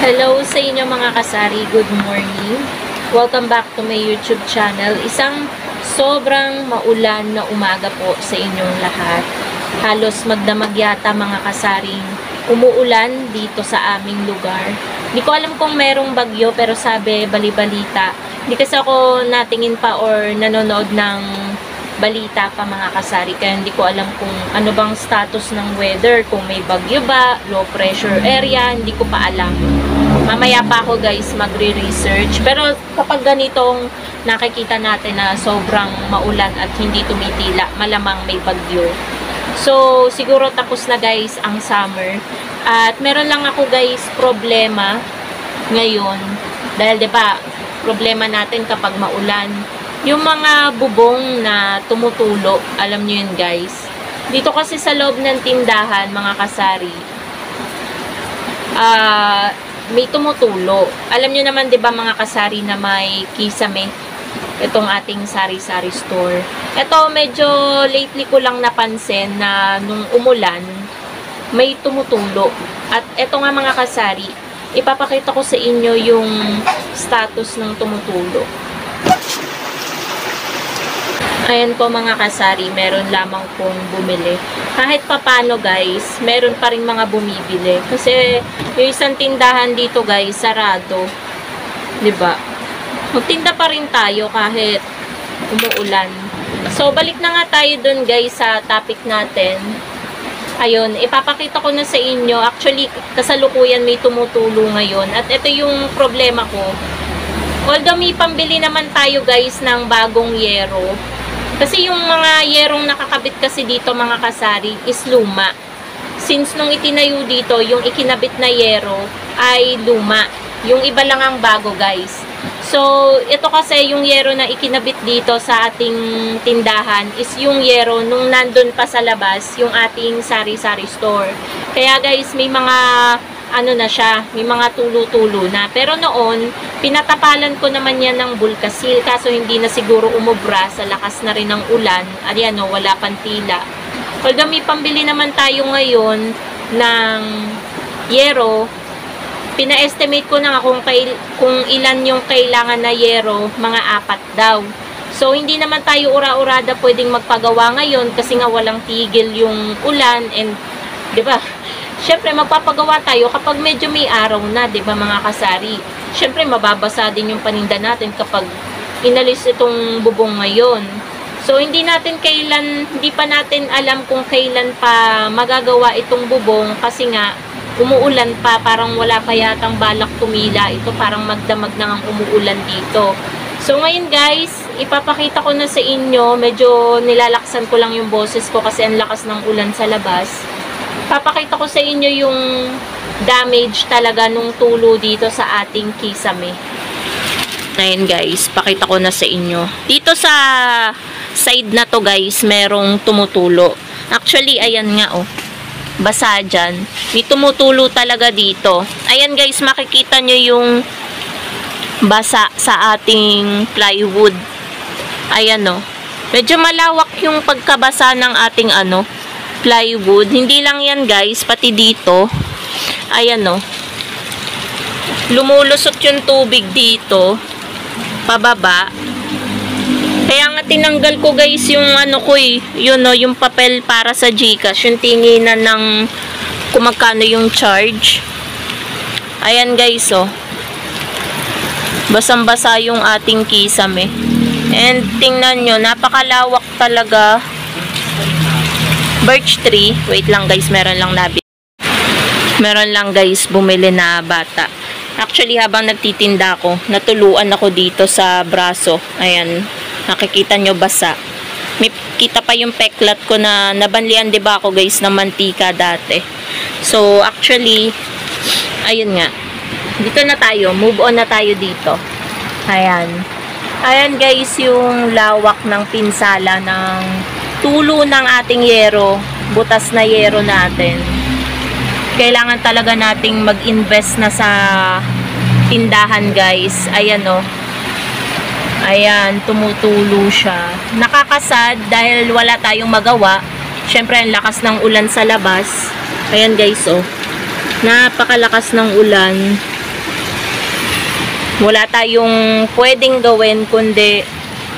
Hello sa inyo mga kasari, good morning. Welcome back to my YouTube channel. Isang sobrang maulan na umaga po sa inyong lahat. Halos magdamag yata mga kasaring umuulan dito sa aming lugar. Hindi ko alam kung merong bagyo pero sabi bali-balita. Hindi kasi ako natingin pa or nanonood ng balita pa mga kasari, kaya hindi ko alam kung ano bang status ng weather, kung may bagyo ba, low pressure area, hindi ko pa alam. Mamaya pa ako guys magre-research, pero kapag ganitong nakikita natin na sobrang maulan at hindi tumitila, malamang may bagyo. So siguro tapos na guys ang summer, at meron lang ako guys problema ngayon, dahil 'di ba problema natin kapag maulan, yung mga bubong na tumutulo, alam nyo yun guys. Dito kasi sa loob ng tindahan, mga kasari, may tumutulo. Alam nyo naman 'di ba mga kasari na may kisame itong ating sari-sari store. Ito medyo lately ko lang napansin na nung umulan, may tumutulo. At ito nga mga kasari, ipapakita ko sa inyo yung status ng tumutulo. Ayan po mga kasari, meron lamang pong bumili. Kahit papano guys, meron pa rin mga bumibili. Kasi yung isang tindahan dito guys, sarado. 'Di ba? Magtinda pa rin tayo kahit umuulan. So balik na nga tayo dun guys sa topic natin. Ayun, ipapakita ko na sa inyo. Actually, kasalukuyan may tumutulo ngayon. At ito yung problema ko. Although may pambili naman tayo guys ng bagong yero, kasi yung mga yerong nakakabit kasi dito mga kasari is luma. Since nung itinayo dito, yung ikinabit na yero ay luma. Yung iba lang ang bago guys. So, ito kasi yung yero na ikinabit dito sa ating tindahan is yung yero nung nandun pa sa labas, yung ating sari-sari store. Kaya guys, may mga ano na siya, may mga tulo-tulo na. Pero noon, pinatapalan ko naman yan ng bulkasil, kaso hindi na siguro umubra sa lakas na rin ng ulan. Ayan o, wala pang tila. Although may pambili naman tayo ngayon ng yero, pina-estimate ko na nga kung ilan yung kailangan na yero, mga 4 daw. So, hindi naman tayo ura-urada pwedeng magpagawa ngayon kasi nga walang tigil yung ulan and, di ba? Siyempre, magpapagawa tayo kapag medyo may araw na, di ba mga kasari? Siyempre, mababasa din yung paninda natin kapag inalis itong bubong ngayon. So, hindi pa natin alam kung kailan pa magagawa itong bubong kasi nga, umuulan pa, parang wala pa yatang balak tumila. Ito parang magdamag na ang umuulan dito. So, ngayon guys, ipapakita ko na sa inyo, medyo nilalaksan ko lang yung boses ko kasi ang lakas ng ulan sa labas. Papakita ko sa inyo yung damage talaga nung tulo dito sa ating kisame. Ngayon guys, pakita ko na sa inyo. Dito sa side na to guys, merong tumutulo. Actually, ayan nga oh. Basa dyan. May tumutulo talaga dito. Ayan guys, makikita nyo yung basa sa ating plywood. Ayan oh. Medyo malawak yung pagkabasa ng ating plywood. Hindi lang yan guys, pati dito. Ayan o. Lumulusot yung tubig dito. Pababa. Kaya nga tinanggal ko guys yung yun o, yung papel para sa GCash. Yung tinginan ng kung magkano yung charge. Ayan guys o. Basang-basa yung ating kisame. And tingnan nyo, napakalawak talaga. Birch tree. Wait lang guys, meron lang guys bumili na bata. Actually, habang nagtitinda ako, natuluan ako dito sa braso. Ayan, nakikita nyo basa. May kita pa yung peklat ko na nabanlian, diba ako guys, ng mantika dati. So, actually, ayun nga. Dito na tayo, move on na tayo dito. Ayan. Ayan guys, yung lawak ng pinsala ng tulo ng ating yero, butas na yero natin. Kailangan talaga nating mag-invest na sa tindahan guys. Ayan o. Ayan, tumutulo siya. Nakakasad dahil wala tayong magawa. Siyempre, ang lakas ng ulan sa labas. Ayan guys o. Napakalakas ng ulan. Wala tayong pwedeng gawin kundi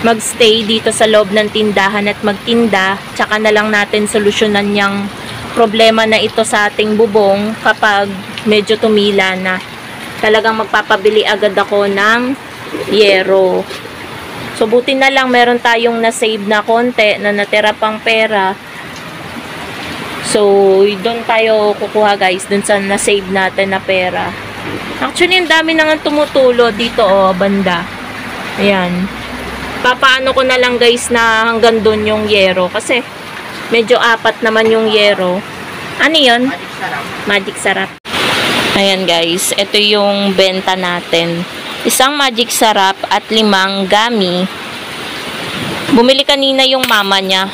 magstay dito sa loob ng tindahan at magtinda, tsaka na lang natin solusyonan yung problema na ito sa ating bubong kapag medyo tumila na. Talagang magpapabili agad ako ng yero. So, buti na lang meron tayong na-save na konti, na natira pang pera. So, doon tayo kukuha guys, doon sa na-save natin na pera. Actually, ang dami nang tumutulo dito, oh, banda. Ayan. Papaano ko na lang guys na hanggang doon yung yero. Kasi, medyo apat naman yung yero. Ano yun? Magic sarap. Magic sarap. Ayan guys, ito yung benta natin. Isang magic sarap at 5 gummy. Bumili kanina yung mama niya.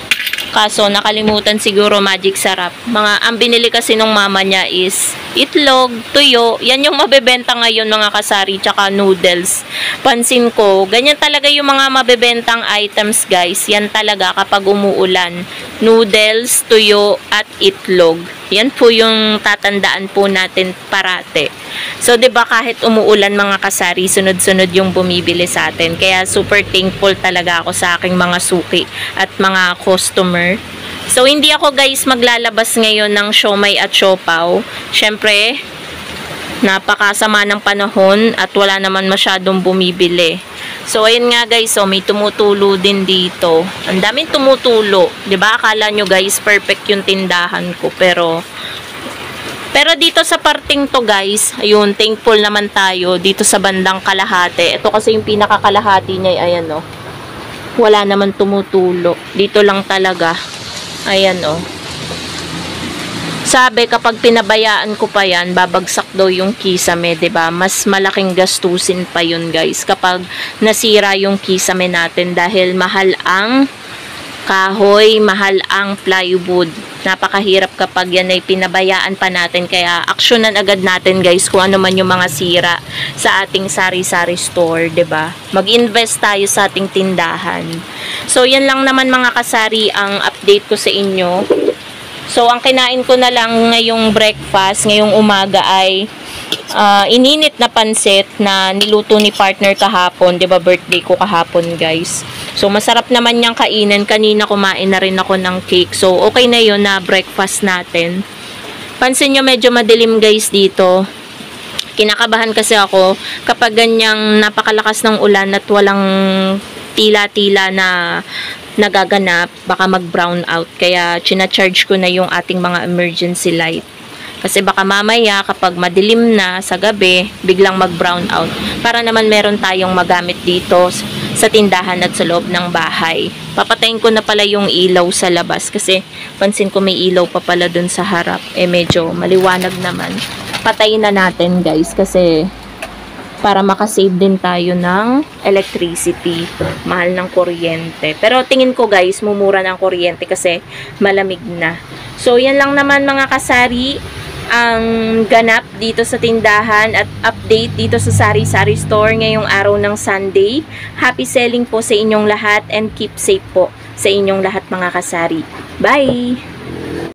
Kaso nakalimutan siguro magic sarap. Ang binili kasi nung mama niya is itlog, tuyo. Yan yung mabebenta ngayon mga kasari, tsaka noodles. Pansin ko, ganyan talaga yung mga mabebentang items guys. Yan talaga kapag umuulan. Noodles, tuyo, at itlog. Yan po yung tatandaan po natin parate. So, 'di ba kahit umuulan mga kasari, sunod-sunod yung bumibili sa atin. Kaya super thankful talaga ako sa aking mga suki at mga customer. So, hindi ako guys maglalabas ngayon ng siomai at siopaw. Syempre, napakasama ng panahon at wala naman masyadong bumibili. So, ayun nga guys, so may tumutulo din dito. Ang daming tumutulo. 'Di ba? Akala nyo guys, perfect yung tindahan ko. Pero dito sa parting to guys, ayun, thankful naman tayo dito sa bandang kalahati. Ito kasi yung pinakakalahati niya, ayan oh. Wala naman tumutulo. Dito lang talaga. Ayan oh. Sabi, kapag pinabayaan ko pa yan, babagsak daw yung kisame, 'di ba? Mas malaking gastusin pa yun, guys, kapag nasira yung kisame natin dahil mahal ang kahoy, mahal ang plywood. Napakahirap kapag yan ay pinabayaan pa natin. Kaya aksyonan agad natin, guys, kung ano man yung mga sira sa ating sari-sari store, 'di ba? Mag-invest tayo sa ating tindahan. So, yan lang naman mga kasari ang update ko sa inyo. So, ang kinain ko na lang ngayong breakfast, ngayong umaga ay ininit na pansit na niluto ni partner kahapon. 'Di ba birthday ko kahapon, guys. So, masarap naman niyang kainin. Kanina kumain na rin ako ng cake. So, okay na yun na breakfast natin. Pansin nyo, medyo madilim guys dito. Kinakabahan kasi ako kapag ganyang napakalakas ng ulan at walang tila-tila na nagaganap, baka mag-brown out. Kaya, china-charge ko na yung ating mga emergency light. Kasi baka mamaya, kapag madilim na sa gabi, biglang mag-brown out. Para naman meron tayong magamit dito sa tindahan at sa loob ng bahay. Papatayin ko na pala yung ilaw sa labas. Kasi, pansin ko may ilaw pa pala dun sa harap. Medyo maliwanag naman. Patayin na natin, guys. Kasi, para makasave din tayo ng electricity. Mahal ng kuryente. Pero tingin ko guys, mumura ng kuryente kasi malamig na. So, yan lang naman mga kasari ang ganap dito sa tindahan at update dito sa Sari-Sari Store ngayong araw ng Sunday. Happy selling po sa inyong lahat and keep safe po sa inyong lahat mga kasari. Bye!